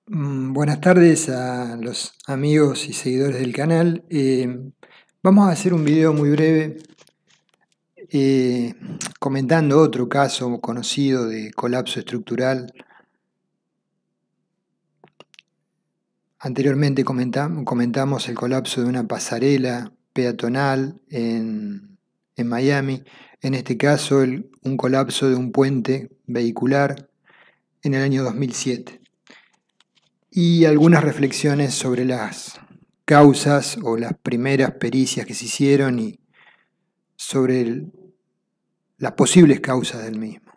Buenas tardes a los amigos y seguidores del canal. Vamos a hacer un video muy breve eh, comentando otro caso conocido de colapso estructural. Anteriormente comentamos el colapso de una pasarela peatonal en Miami. En este caso, un colapso de un puente vehicular en el año 2007. Y algunas reflexiones sobre las causas o las primeras pericias que se hicieron y sobre las posibles causas del mismo.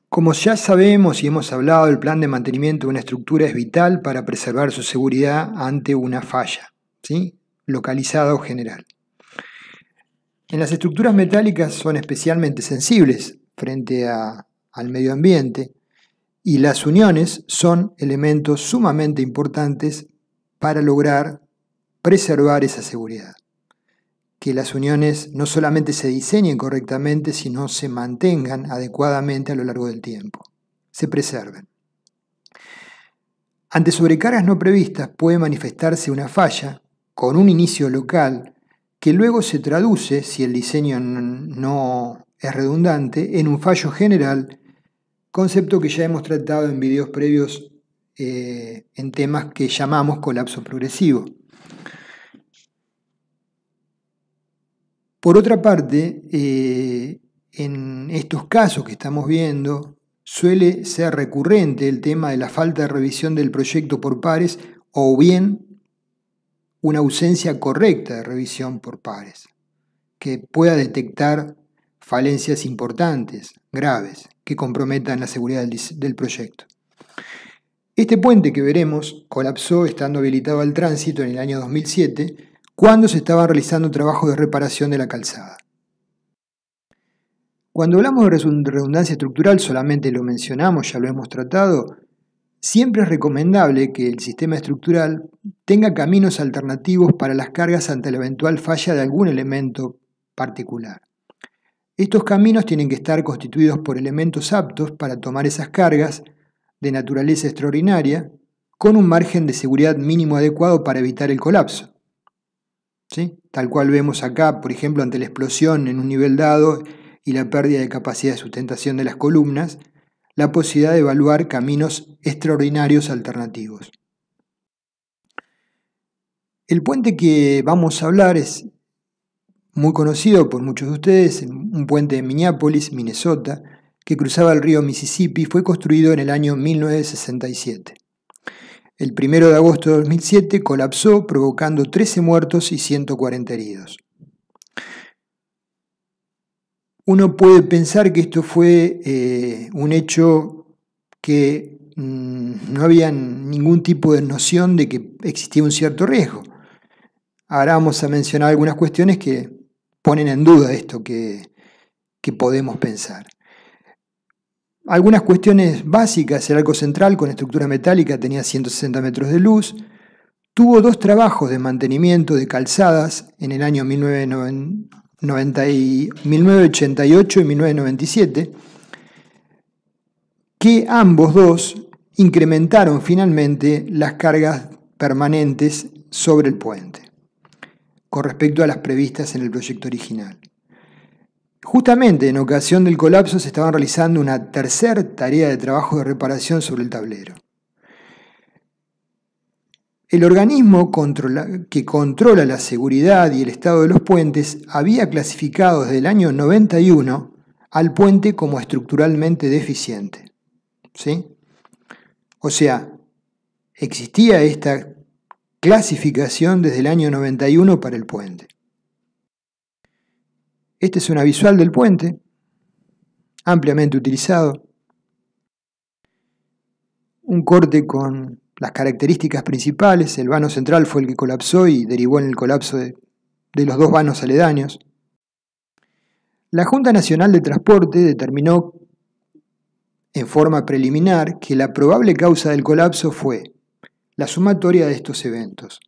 Como ya sabemos y hemos hablado, el plan de mantenimiento de una estructura es vital para preservar su seguridad ante una falla, ¿sí? Localizada o general. En las estructuras metálicas son especialmente sensibles frente al medio ambiente, y las uniones son elementos sumamente importantes para lograr preservar esa seguridad. Que las uniones no solamente se diseñen correctamente, sino se mantengan adecuadamente a lo largo del tiempo, se preserven. Ante sobrecargas no previstas puede manifestarse una falla con un inicio local que luego se traduce, si el diseño no es redundante, en un fallo general, concepto que ya hemos tratado en videos previos en temas que llamamos colapso progresivo. Por otra parte, en estos casos que estamos viendo, suele ser recurrente el tema de la falta de revisión del proyecto por pares o bien una ausencia correcta de revisión por pares, que pueda detectar falencias importantes, graves, que comprometan la seguridad del proyecto. Este puente que veremos colapsó estando habilitado al tránsito en el año 2007, cuando se estaban realizando trabajos de reparación de la calzada. Cuando hablamos de redundancia estructural, solamente lo mencionamos, ya lo hemos tratado, siempre es recomendable que el sistema estructural tenga caminos alternativos para las cargas ante la eventual falla de algún elemento particular. Estos caminos tienen que estar constituidos por elementos aptos para tomar esas cargas de naturaleza extraordinaria con un margen de seguridad mínimo adecuado para evitar el colapso. ¿Sí? Tal cual vemos acá, por ejemplo, ante la explosión en un nivel dado y la pérdida de capacidad de sustentación de las columnas, la posibilidad de evaluar caminos extraordinarios alternativos. El puente que vamos a hablar es muy conocido por muchos de ustedes, un puente de Minneapolis, Minnesota, que cruzaba el río Mississippi y fue construido en el año 1967. El 1 de agosto de 2007 colapsó, provocando 13 muertos y 140 heridos. Uno puede pensar que esto fue un hecho que no había ningún tipo de noción de que existía un cierto riesgo. Ahora vamos a mencionar algunas cuestiones que ponen en duda esto que podemos pensar. Algunas cuestiones básicas: el arco central con estructura metálica tenía 160 metros de luz, tuvo 2 trabajos de mantenimiento de calzadas en el año 1988 y 1997, que ambos dos incrementaron finalmente las cargas permanentes sobre el puente, con respecto a las previstas en el proyecto original. Justamente en ocasión del colapso se estaban realizando una tercera tarea de trabajo de reparación sobre el tablero. El organismo que controla la seguridad y el estado de los puentes había clasificado desde el año 91 al puente como estructuralmente deficiente. ¿Sí? O sea, existía esta clasificación desde el año 91 para el puente. Esta es una visual del puente, ampliamente utilizado. Un corte con las características principales: el vano central fue el que colapsó y derivó en el colapso de los 2 vanos aledaños. La Junta Nacional de Transporte determinó en forma preliminar que la probable causa del colapso fue la sumatoria de estos eventos.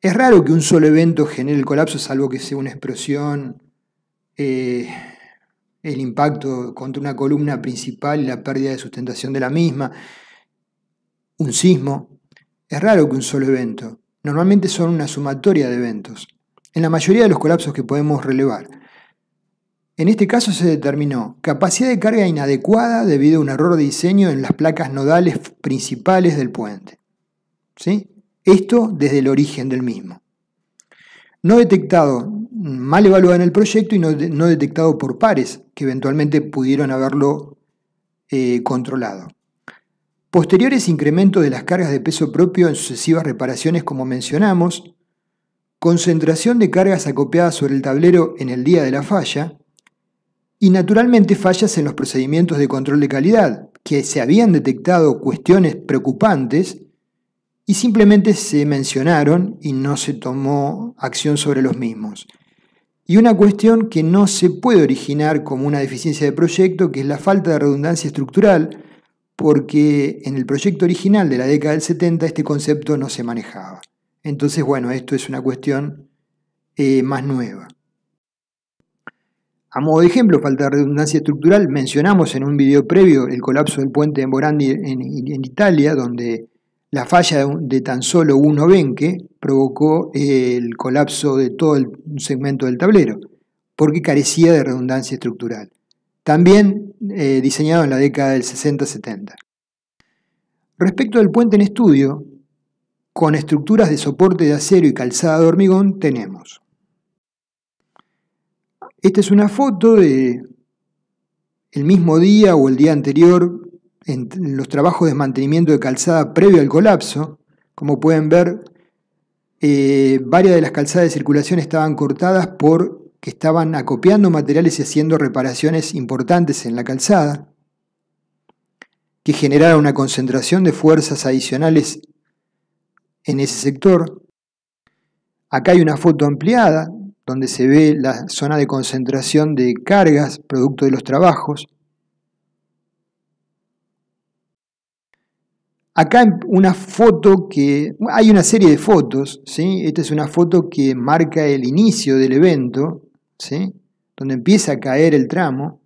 Es raro que un solo evento genere el colapso, salvo que sea una explosión el impacto contra una columna principal y la pérdida de sustentación de la misma, un sismo. Es raro que un solo evento. Normalmente son una sumatoria de eventos, en la mayoría de los colapsos que podemos relevar. En este caso se determinó capacidad de carga inadecuada debido a un error de diseño en las placas nodales principales del puente. ¿Sí? Esto desde el origen del mismo. No detectado, mal evaluado en el proyecto y no detectado por pares, que eventualmente pudieron haberlo controlado. Posteriores incrementos de las cargas de peso propio en sucesivas reparaciones, como mencionamos, concentración de cargas acopiadas sobre el tablero en el día de la falla, y naturalmente fallas en los procedimientos de control de calidad, que se habían detectado cuestiones preocupantes y simplemente se mencionaron y no se tomó acción sobre los mismos. Y una cuestión que no se puede originar como una deficiencia de proyecto, que es la falta de redundancia estructural, porque en el proyecto original de la década del 70 este concepto no se manejaba. Entonces, bueno, esto es una cuestión más nueva. A modo de ejemplo, falta de redundancia estructural, mencionamos en un video previo el colapso del puente de Morandi en Italia, donde la falla de tan solo un obenque provocó el colapso de todo el segmento del tablero, porque carecía de redundancia estructural. También diseñado en la década del 60-70. Respecto del puente en estudio, con estructuras de soporte de acero y calzada de hormigón tenemos. Esta es una foto de el mismo día o el día anterior en los trabajos de mantenimiento de calzada previo al colapso. Como pueden ver, varias de las calzadas de circulación estaban cortadas porque estaban acopiando materiales y haciendo reparaciones importantes en la calzada, que generaron una concentración de fuerzas adicionales en ese sector. Acá hay una foto ampliada donde se ve la zona de concentración de cargas producto de los trabajos. Acá una foto que... hay una serie de fotos, ¿sí? Esta es una foto que marca el inicio del evento, ¿sí? Donde empieza a caer el tramo.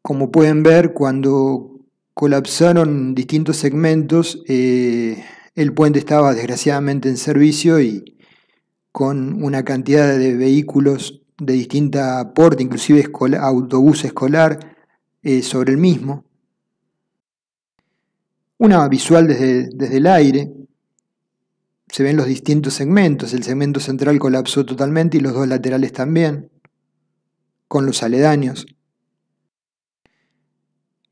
Como pueden ver, cuando colapsaron distintos segmentos, el puente estaba desgraciadamente en servicio y con una cantidad de vehículos de distinta porte, inclusive autobús escolar, sobre el mismo. Una visual desde el aire. Se ven los distintos segmentos. El segmento central colapsó totalmente y los dos laterales también, con los aledaños.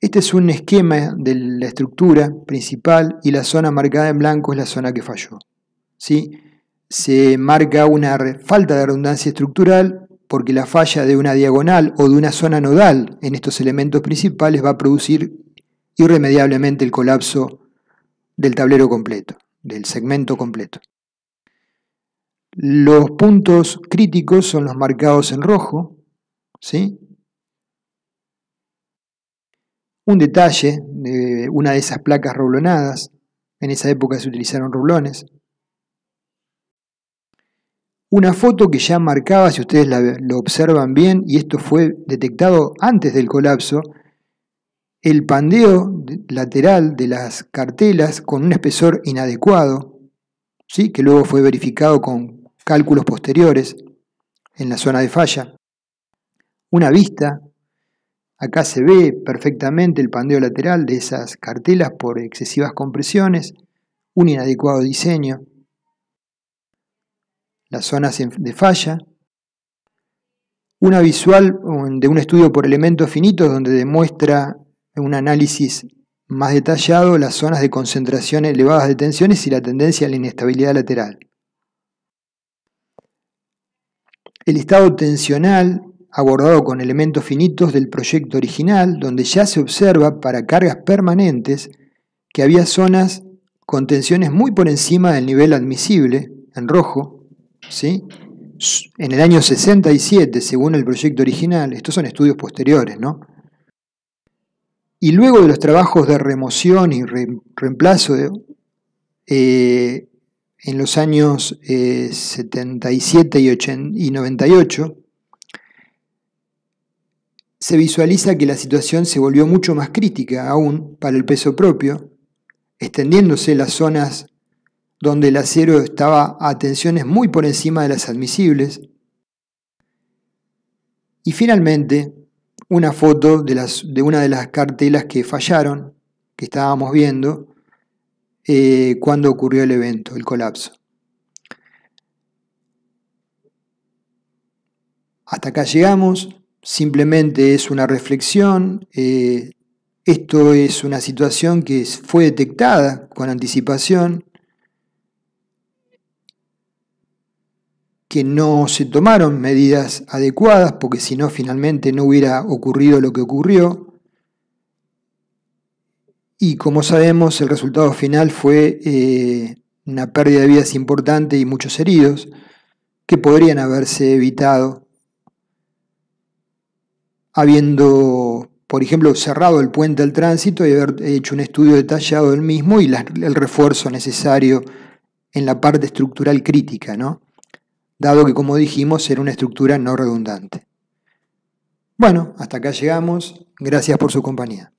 Este es un esquema de la estructura principal y la zona marcada en blanco es la zona que falló. ¿Sí? Se marca una falta de redundancia estructural porque la falla de una diagonal o de una zona nodal en estos elementos principales va a producir irremediablemente el colapso del tablero completo, del segmento completo. Los puntos críticos son los marcados en rojo, ¿sí? Un detalle de una de esas placas rublonadas, en esa época se utilizaron rublones. Una foto que ya marcaba, si ustedes lo observan bien, y esto fue detectado antes del colapso, el pandeo lateral de las cartelas con un espesor inadecuado, ¿sí? Que luego fue verificado con cálculos posteriores en la zona de falla. Una vista, acá se ve perfectamente el pandeo lateral de esas cartelas por excesivas compresiones, un inadecuado diseño. Las zonas de falla, una visual de un estudio por elementos finitos donde demuestra un análisis más detallado las zonas de concentración elevadas de tensiones y la tendencia a la inestabilidad lateral. El estado tensional abordado con elementos finitos del proyecto original, donde ya se observa para cargas permanentes que había zonas con tensiones muy por encima del nivel admisible, en rojo, ¿sí? En el año 67, según el proyecto original. Estos son estudios posteriores, ¿no? Y luego de los trabajos de remoción y reemplazo, en los años 77 y 98, se visualiza que la situación se volvió mucho más crítica aún para el peso propio, extendiéndose las zonas donde el acero estaba a tensiones muy por encima de las admisibles. Y finalmente, una foto de una de las cartelas que fallaron, que estábamos viendo, cuando ocurrió el evento, el colapso. Hasta acá llegamos, simplemente es una reflexión. Esto es una situación que fue detectada con anticipación, que no se tomaron medidas adecuadas, porque si no, finalmente no hubiera ocurrido lo que ocurrió. Y como sabemos, el resultado final fue una pérdida de vidas importante y muchos heridos, que podrían haberse evitado habiendo, por ejemplo, cerrado el puente al tránsito y haber hecho un estudio detallado del mismo y el refuerzo necesario en la parte estructural crítica, ¿no? Dado que, como dijimos, era una estructura no redundante. Bueno, hasta acá llegamos. Gracias por su compañía.